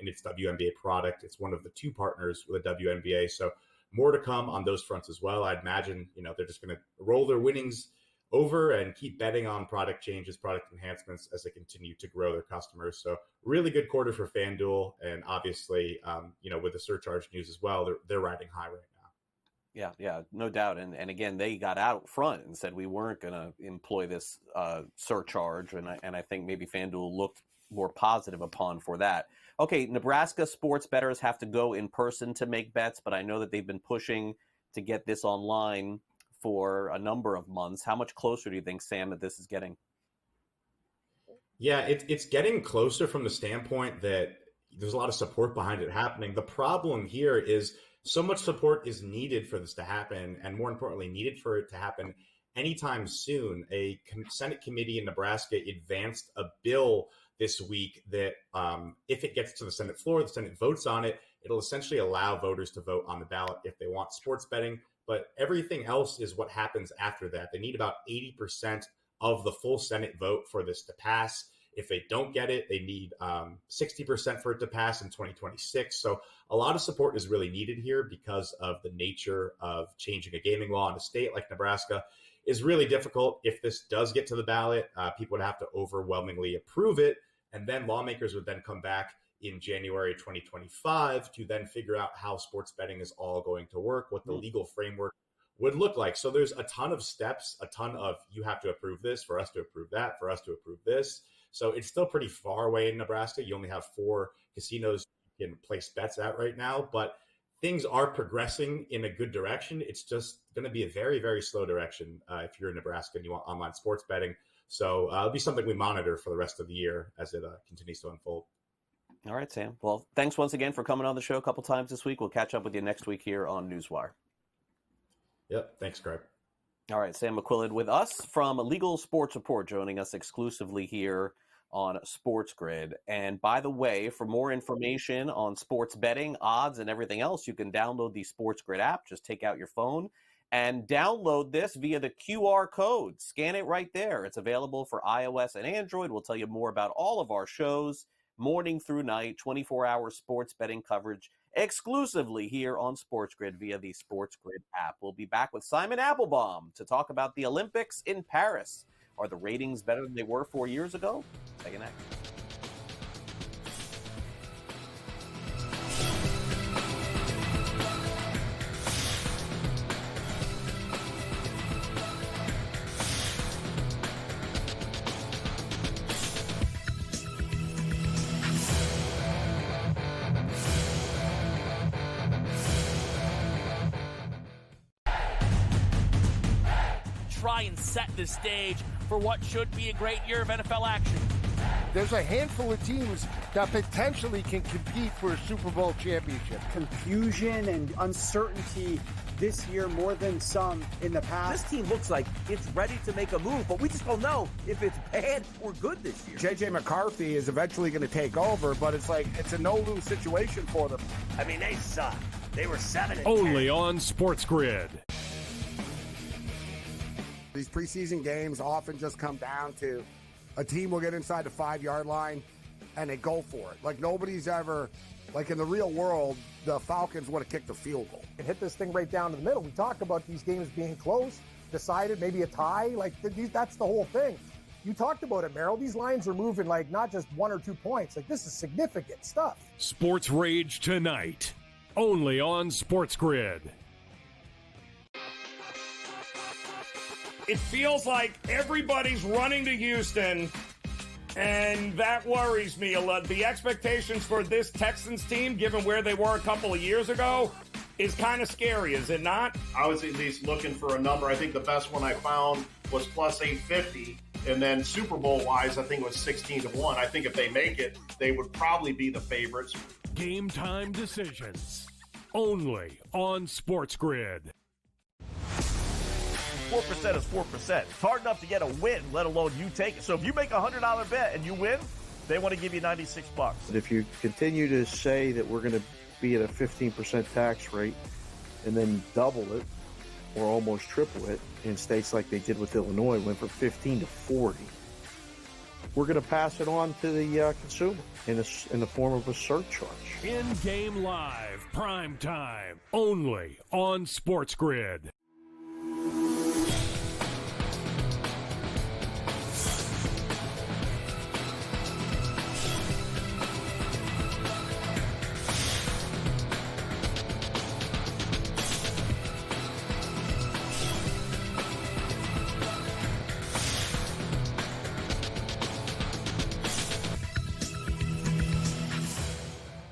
in its WNBA product. It's one of the two partners with the WNBA. So more to come on those fronts as well. I'd imagine, they're just going to roll their winnings over and keep betting on product changes, product enhancements as they continue to grow their customers. So really good quarter for FanDuel. And obviously, with the surcharge news as well, they're riding high right now. Yeah, no doubt. And again, they got out front and said we weren't going to employ this surcharge. And I think maybe FanDuel looked more positive upon for that. Okay, Nebraska sports bettors have to go in person to make bets, but I know that they've been pushing to get this online for a number of months. How much closer do you think, Sam, that this is getting? Yeah, it's getting closer from the standpoint that there's a lot of support behind it happening. The problem here is so much support is needed for this to happen, and more importantly, needed for it to happen anytime soon. A Senate committee in Nebraska advanced a bill this week that if it gets to the Senate floor, the Senate votes on it, it'll essentially allow voters to vote on the ballot if they want sports betting but everything else is what happens after that. They need about 80% of the full Senate vote for this to pass. If they don't get it, they need 60% for it to pass in 2026. So a lot of support is really needed here because of the nature of changing a gaming law in a state like Nebraska is really difficult. If this does get to the ballot, people would have to overwhelmingly approve it. And then lawmakers would then come back in January 2025 to then figure out how sports betting is all going to work, what the legal framework would look like. So there's a ton of steps, a ton of you have to approve this, for us to approve that, for us to approve this. So it's still pretty far away in Nebraska. You only have 4 casinos you can place bets at right now, but things are progressing in a good direction. It's just going to be a very, very slow direction if you're in Nebraska and you want online sports betting. So it'll be something we monitor for the rest of the year as it continues to unfold. All right, Sam. Well, thanks once again for coming on the show a couple times this week. We'll catch up with you next week here on NewsWire. Yep. Thanks, Craig. All right, Sam McQuillan with us from Legal Sports Report, joining us exclusively here on SportsGrid. And by the way, for more information on sports betting, odds, and everything else, you can download the SportsGrid app. Just take out your phone and download this via the QR code. Scan it right there. It's available for iOS and Android. We'll tell you more about all of our shows, morning through night, 24-hour sports betting coverage exclusively here on SportsGrid via the SportsGrid app. We'll be back with Simon Applebaum to talk about the Olympics in Paris. Are the ratings better than they were 4 years ago? Second next. Try and set the stage for what should be a great year of NFL action. There's a handful of teams that potentially can compete for a Super Bowl championship. Confusion and uncertainty this year more than some in the past. This team looks like it's ready to make a move, but we just don't know if it's bad or good this year. J.J. McCarthy is eventually going to take over, but it's a no-lose situation for them. I mean, they suck. They were 7-10. Only on SportsGrid. These preseason games often just come down to a team will get inside the 5-yard line and they go for it. Like nobody's ever, like in the real world, the Falcons want to kick the field goal. And hit this thing right down to the middle. We talk about these games being close, decided, maybe a tie. Like that's the whole thing. You talked about it, Merrill. These lines are moving like not just 1 or 2 points. Like this is significant stuff. Sports Rage tonight, only on SportsGrid. It feels like everybody's running to Houston, and that worries me a lot. The expectations for this Texans team, given where they were a couple of years ago, is kind of scary, is it not? I was at least looking for a number. I think the best one I found was plus 850. And then Super Bowl-wise, I think it was 16-1. I think if they make it, they would probably be the favorites. Game time decisions, only on SportsGrid. 4% is 4%. It's hard enough to get a win, let alone you take it. So if you make a $100 bet and you win, they want to give you $96. If you continue to say that we're going to be at a 15% tax rate and then double it or almost triple it in states like they did with Illinois, went from 15 to 40, we're going to pass it on to the consumer in the form of a surcharge. In-game live, prime time, only on SportsGrid.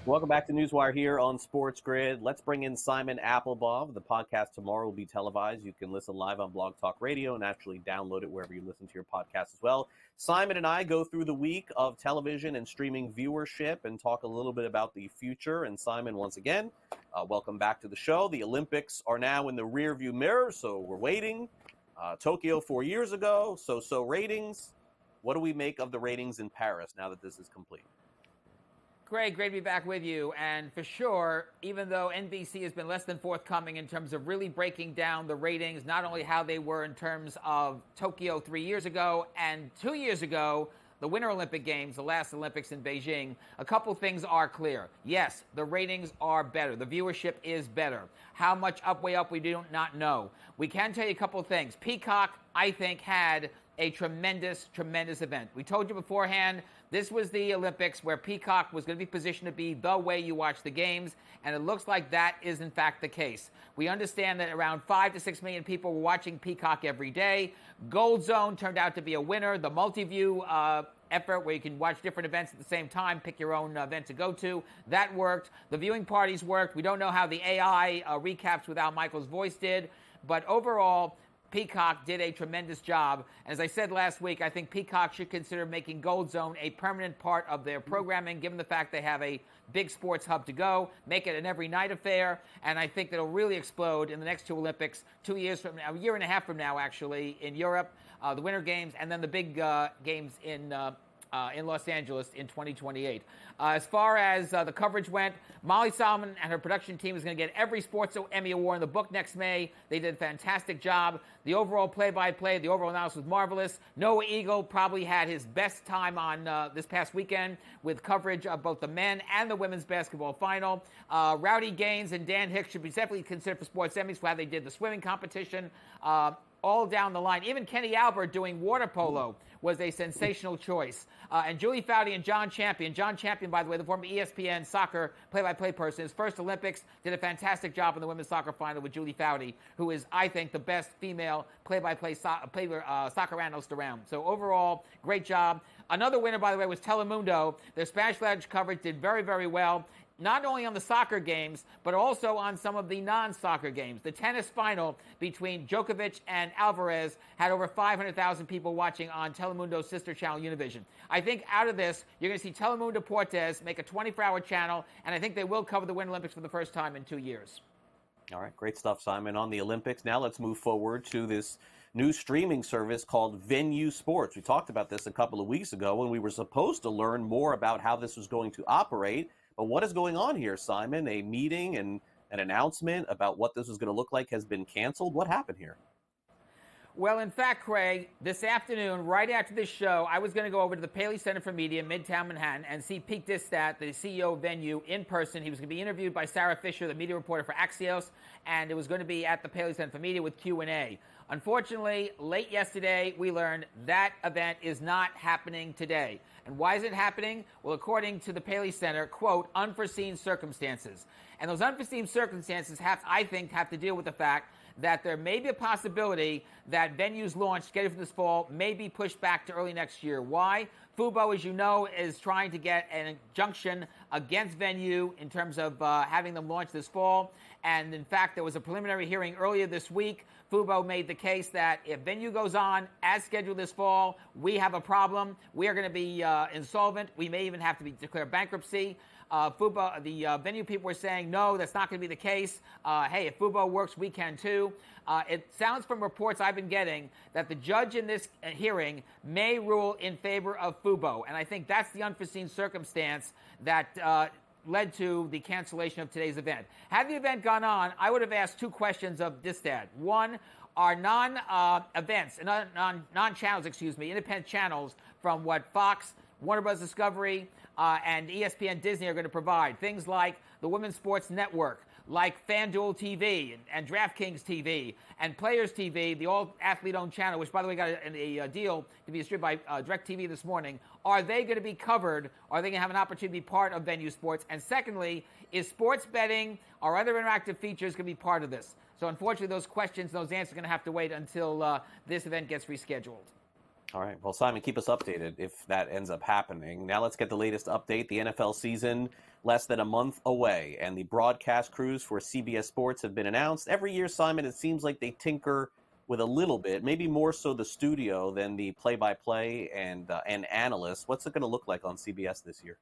Welcome back to NewsWire here on SportsGrid. Let's bring in Simon Applebaum. The podcast tomorrow will be televised. You can listen live on Blog Talk Radio and actually download it wherever you listen to your podcast as well. Simon and I go through the week of television and streaming viewership and talk a little bit about the future. And Simon, once again, welcome back to the show. The Olympics are now in the rearview mirror, so we're waiting. Tokyo 4 years ago, so ratings. What do we make of the ratings in Paris now that this is complete? Greg, great to be back with you. And for sure, even though NBC has been less than forthcoming in terms of really breaking down the ratings, not only how they were in terms of Tokyo 3 years ago and 2 years ago, the Winter Olympic Games, the last Olympics in Beijing, a couple things are clear. Yes, the ratings are better. The viewership is better. How much way up, we do not know. We can tell you a couple of things. Peacock, I think, had a tremendous event. We told you beforehand, this was the Olympics where Peacock was going to be positioned to be the way you watch the games, and it looks like that is in fact the case. We understand that around 5 to 6 million people were watching Peacock every day. Gold Zone turned out to be a winner. The multi-view effort where you can watch different events at the same time, pick your own event to go to, that worked. The viewing parties worked. We don't know how the AI recaps without Michael's voice did, but overall, Peacock did a tremendous job. As I said last week, I think Peacock should consider making Gold Zone a permanent part of their programming, given the fact they have a big sports hub to go, make it an every night affair, and I think it'll really explode in the next two Olympics, 2 years from now, a year and a half from now, actually, in Europe, the Winter Games, and then the big games in Los Angeles in 2028. As far as the coverage went, Molly Solomon and her production team is going to get every Sports Emmy Award in the book next May. They did a fantastic job. The overall play-by-play, the overall analysis was marvelous. Noah Eagle probably had his best time on this past weekend with coverage of both the men and the women's basketball final. Rowdy Gaines and Dan Hicks should be definitely considered for Sports Emmys for how they did the swimming competition. All down the line. Even Kenny Albert doing water polo was a sensational choice. And Julie Foudy and John Champion. John Champion, by the way, the former ESPN soccer play-by-play person, his first Olympics, did a fantastic job in the women's soccer final with Julie Foudy, who is, I think, the best female play-by-play soccer analyst around. So overall, great job. Another winner, by the way, was Telemundo. Their Spanish language coverage did very, very well. Not only on the soccer games, but also on some of the non-soccer games. The tennis final between Djokovic and Alvarez had over 500,000 people watching on Telemundo's sister channel, Univision. I think out of this, you're going to see Telemundo Deportes make a 24-hour channel, and I think they will cover the Winter Olympics for the first time in 2 years. All right, great stuff, Simon, on the Olympics. Now let's move forward to this new streaming service called Venue Sports. We talked about this a couple of weeks ago when we were supposed to learn more about how this was going to operate. But what is going on here, Simon? A meeting and an announcement about what this is going to look like has been canceled. What happened here? Well, in fact, Craig, this afternoon, right after this show, I was going to go over to the Paley Center for Media in Midtown Manhattan and see Pete Distat, the CEO of Venue, in person. He was going to be interviewed by Sarah Fisher, the media reporter for Axios, and it was going to be at the Paley Center for Media with Q&A. Unfortunately, late yesterday, we learned that event is not happening today. And why is it happening? Well, according to the Paley Center, quote, unforeseen circumstances. And those unforeseen circumstances I think have to deal with the fact that there may be a possibility that Venue's launch scheduled for this fall may be pushed back to early next year. Why? Fubo, as you know, is trying to get an injunction against Venue in terms of having them launch this fall. And in fact, there was a preliminary hearing earlier this week. Fubo made the case that if Venue goes on as scheduled this fall, we have a problem. We are going to be insolvent. We may even have to declare bankruptcy. Fubo, the Venue people were saying, no, that's not going to be the case. Hey, if Fubo works, we can too. It sounds from reports I've been getting that the judge in this hearing may rule in favor of Fubo. And I think that's the unforeseen circumstance that led to the cancellation of today's event. Had the event gone on, I would have asked two questions of Distat. One, are non-events, non-channels, independent channels from what Fox, Warner Bros. Discovery, and ESPN Disney are going to provide. Things like the Women's Sports Network, like FanDuel TV and DraftKings TV and Players TV, the all-athlete-owned channel, which, by the way, got a deal to be distributed by DirecTV this morning. Are they going to be covered? Are they going to have an opportunity to be part of Venue Sports? And secondly, is sports betting or other interactive features going to be part of this? So, unfortunately, those questions, those answers are going to have to wait until this event gets rescheduled. All right. Well, Simon, keep us updated if that ends up happening. Now let's get the latest update. The NFL season less than a month away, and the broadcast crews for CBS Sports have been announced. Every year, Simon, it seems like they tinker with a little bit, maybe more so the studio than the play-by-play and analysts. What's it going to look like on CBS this year?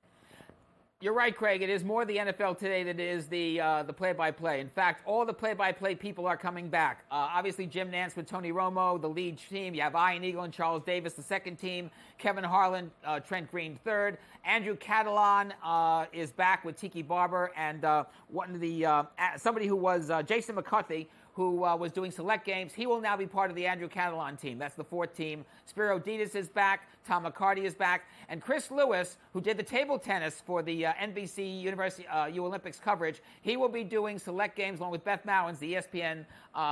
You're right, Craig. It is more the NFL today than it is the play-by-play. In fact, all the play-by-play people are coming back. Obviously, Jim Nantz with Tony Romo, the lead team. You have Ian Eagle and Charles Davis, the second team. Kevin Harlan, Trent Green, third. Andrew Catalan is back with Tiki Barber, and somebody who was Jason McCarthy, who was doing select games. He will now be part of the Andrew Catalan team. That's the fourth team. Spiro Ditas is back. Tom McCarty is back. And Chris Lewis, who did the table tennis for the NBC University U Olympics coverage, he will be doing select games along with Beth Mowins, the ESPN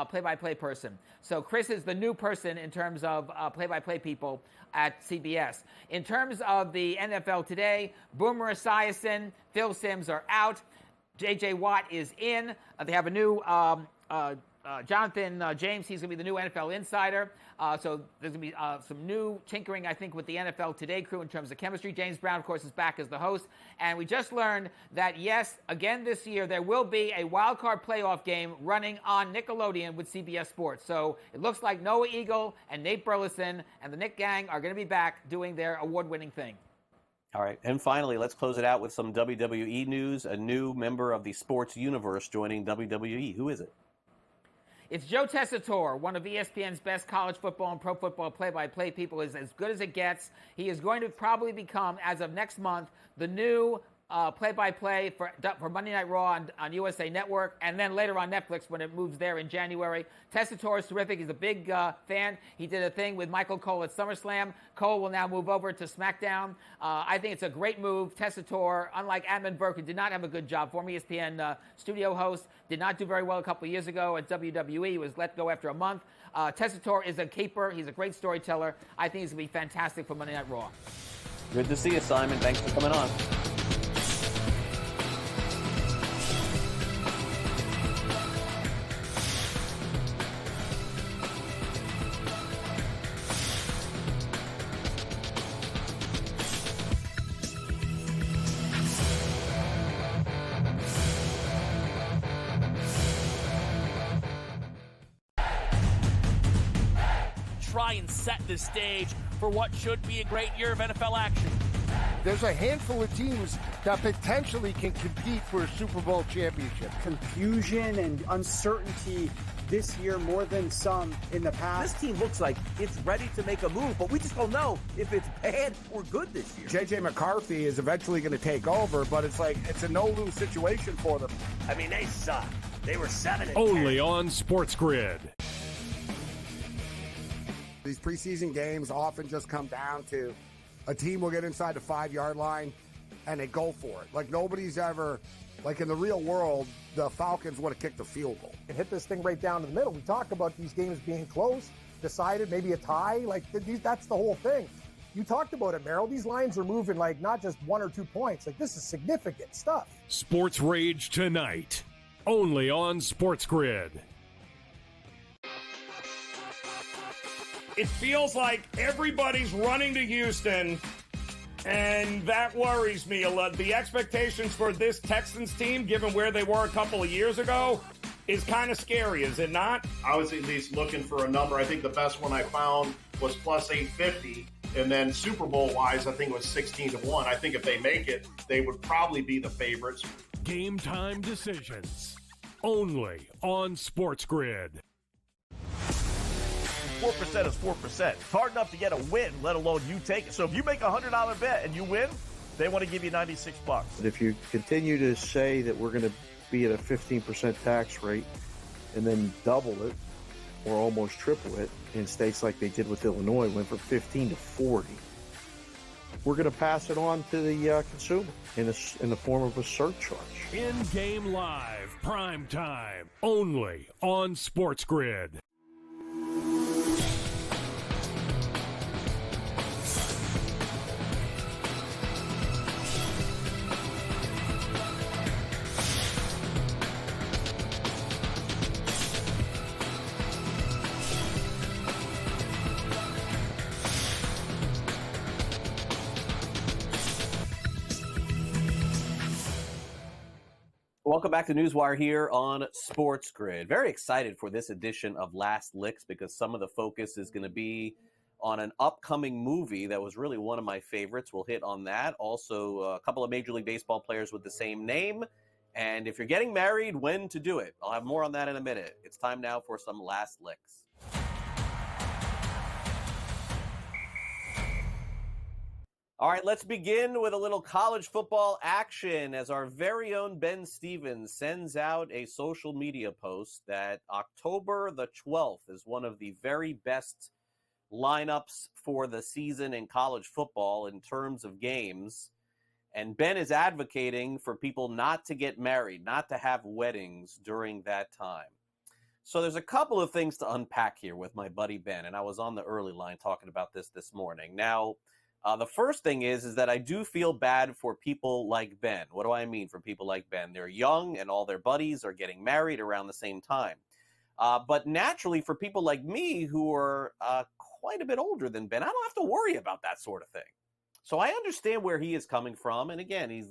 play-by-play person. So Chris is the new person in terms of play-by-play people at CBS. In terms of the NFL today, Boomer Esiason, Phil Simms are out. J.J. Watt is in. They have a new Jonathan James. He's going to be the new NFL insider. So there's going to be some new tinkering, I think, with the NFL Today crew in terms of chemistry. James Brown, of course, is back as the host. And we just learned that, yes, again this year, there will be a wild card playoff game running on Nickelodeon with CBS Sports. So it looks like Noah Eagle and Nate Burleson and the Nick Gang are going to be back doing their award-winning thing. All right, and finally, let's close it out with some WWE news. A new member of the sports universe joining WWE. Who is it? It's Joe Tessitore, one of ESPN's best college football and pro football play-by-play people. Is as good as it gets. He is going to probably become, as of next month, the new play-by-play for Monday Night Raw on USA Network, and then later on Netflix when it moves there in January. Tessitore is terrific. He's a big fan. He did a thing with Michael Cole at SummerSlam. Cole will now move over to SmackDown. I think it's a great move. Tessitore, unlike Adman Burke, who did not have a good job, former ESPN studio host, did not do very well a couple years ago at WWE. He was let go after a month. Tessitore is a keeper. He's a great storyteller. I think he's going to be fantastic for Monday Night Raw. Good to see you, Simon. Thanks for coming on. Try and set the stage for what should be a great year of NFL action. There's a handful of teams that potentially can compete for a Super Bowl championship. Confusion and uncertainty this year more than some in the past. This team looks like it's ready to make a move, but we just don't know if it's bad or good this year. J.J. McCarthy is eventually going to take over, but it's a no-lose situation for them. I mean, they suck. They were 7-10. Only on SportsGrid. These preseason games often just come down to a team will get inside the 5-yard line and they go for it. Like nobody's ever, like in the real world, the Falcons would have kicked the field goal. And hit this thing right down to the middle. We talk about these games being close, decided, maybe a tie. Like that's the whole thing. You talked about it, Merrill. These lines are moving like not just 1 or 2 points. Like this is significant stuff. Sports Rage tonight, only on SportsGrid. It feels like everybody's running to Houston, and that worries me a lot. The expectations for this Texans team, given where they were a couple of years ago, is kind of scary, is it not? I was at least looking for a number. I think the best one I found was plus 850. And then Super Bowl-wise, I think it was 16-1. I think if they make it, they would probably be the favorites. Game time decisions, only on SportsGrid. 4% is 4%. It's hard enough to get a win, let alone you take it. So if you make a $100 bet and you win, they want to give you $96. If you continue to say that we're going to be at a 15% tax rate and then double it or almost triple it in states like they did with Illinois, went from 15 to 40, we're going to pass it on to the consumer in the form of a surcharge. In-game live, prime time, only on SportsGrid. Welcome back to NewsWire here on SportsGrid. Very excited for this edition of Last Licks because some of the focus is going to be on an upcoming movie that was really one of my favorites. We'll hit on that. Also, a couple of Major League Baseball players with the same name. And if you're getting married, when to do it. I'll have more on that in a minute. It's time now for some last licks. All right, let's begin with a little college football action as our very own Ben Stevens sends out a social media post that October the 12th is one of the very best lineups for the season in college football in terms of games. And Ben is advocating for people not to get married, not to have weddings during that time. So there's a couple of things to unpack here with my buddy Ben, and I was on the early line talking about this morning. Now, the first thing is that I do feel bad for people like Ben. What do I mean for people like Ben? They're young, and all their buddies are getting married around the same time. But naturally, for people like me who are quite a bit older than Ben, I don't have to worry about that sort of thing. So I understand where he is coming from. And again, he's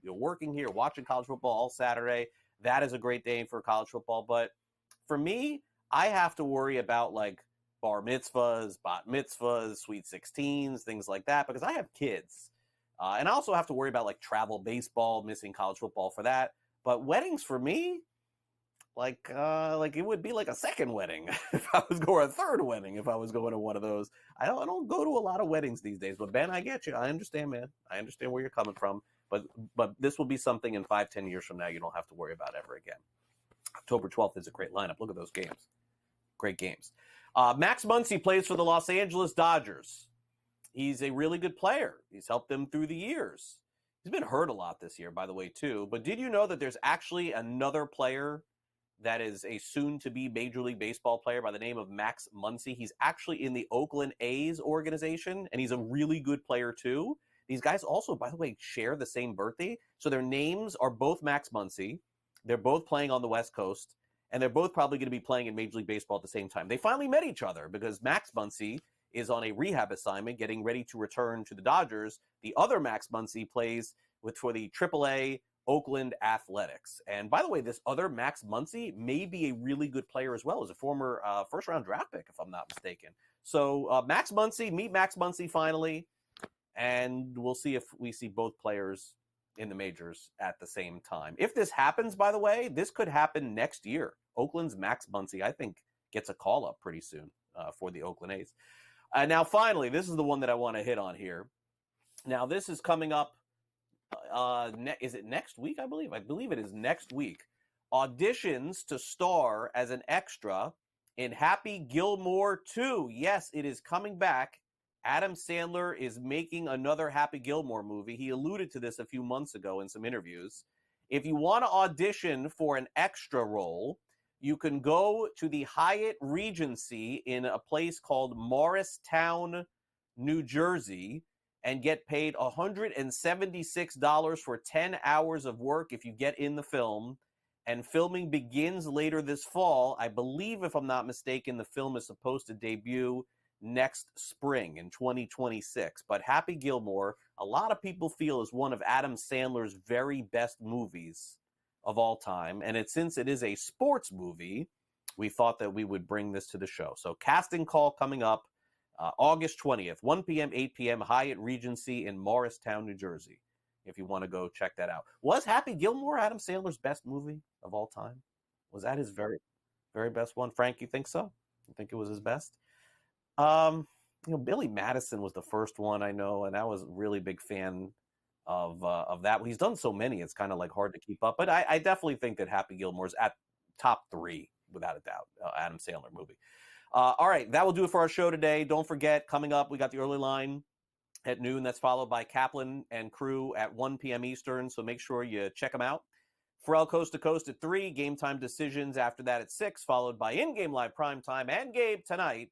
working here, watching college football all Saturday. That is a great day for college football. But for me, I have to worry about like bar mitzvahs, bat mitzvahs, sweet 16s, things like that, because I have kids. And I also have to worry about like travel baseball, missing college football for that. But weddings for me, like it would be like a second wedding if I was going, a third wedding if I was going to one of those. I don't go to a lot of weddings these days, but Ben, I get you. I understand, man. I understand where you're coming from. But this will be something in 5-10 years from now you don't have to worry about ever again. October 12th is a great lineup. Look at those games. Great games. Max Muncy plays for the Los Angeles Dodgers. He's a really good player. He's helped them through the years. He's been hurt a lot this year, by the way, too. But did you know that there's actually another player that is a soon-to-be Major League Baseball player by the name of Max Muncy? He's actually in the Oakland A's organization, and he's a really good player, too. These guys also, by the way, share the same birthday. So their names are both Max Muncy. They're both playing on the West Coast, and they're both probably going to be playing in Major League Baseball at the same time. They finally met each other because Max Muncy is on a rehab assignment getting ready to return to the Dodgers. The other Max Muncy plays for the AAA Oakland Athletics. And by the way, this other Max Muncy may be a really good player as well, as a former first-round draft pick, if I'm not mistaken. So Max Muncy, meet Max Muncy finally, and we'll see if we see both players in the majors at the same time. If this happens, by the way, this could happen next year. Oakland's Max Muncy, I think, gets a call-up pretty soon for the Oakland A's. Now, finally, this is the one that I want to hit on here. Now, this is coming up. Is it next week, I believe? I believe it is next week. Auditions to star as an extra in Happy Gilmore 2. Yes, it is coming back. Adam Sandler is making another Happy Gilmore movie. He alluded to this a few months ago in some interviews. If you want to audition for an extra role, you can go to the Hyatt Regency in a place called Morristown, New Jersey, and get paid $176 for 10 hours of work if you get in the film. And filming begins later this fall. I believe, if I'm not mistaken, the film is supposed to debut next spring in 2026. But Happy Gilmore, a lot of people feel, is one of Adam Sandler's very best movies of all time. And since it is a sports movie, we thought that we would bring this to the show. So casting call coming up. August 20th, 1 p.m., 8 p.m., Hyatt Regency in Morristown, New Jersey, if you want to go check that out. Was Happy Gilmore Adam Sandler's best movie of all time? Was that his very, very best one? Frank, you think so? You think it was his best? Billy Madison was the first one I know, and I was a really big fan of that. He's done so many, it's kind of like hard to keep up. But I definitely think that Happy Gilmore's at top 3, without a doubt, Adam Sandler movie. All right, that will do it for our show today. Don't forget, coming up, we got the early line at noon. That's followed by Kaplan and crew at 1 p.m. Eastern, so make sure you check them out. Pharrell Coast to Coast at 3, Game Time Decisions after that at 6, followed by In-Game Live Prime Time and Gabe tonight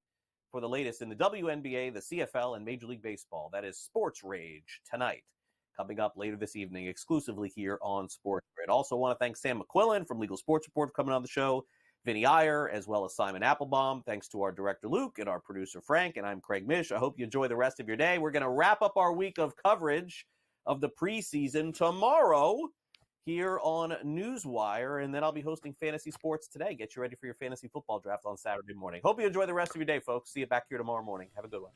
for the latest in the WNBA, the CFL, and Major League Baseball. That is Sports Rage tonight, coming up later this evening exclusively here on SportsGrid. Also want to thank Sam McQuillan from Legal Sports Report for coming on the show, Vinnie Iyer, as well as Simon Applebaum. Thanks to our director, Luke, and our producer, Frank, and I'm Craig Mish. I hope you enjoy the rest of your day. We're going to wrap up our week of coverage of the preseason tomorrow here on NewsWire, and then I'll be hosting Fantasy Sports Today. Get you ready for your fantasy football draft on Saturday morning. Hope you enjoy the rest of your day, folks. See you back here tomorrow morning. Have a good one.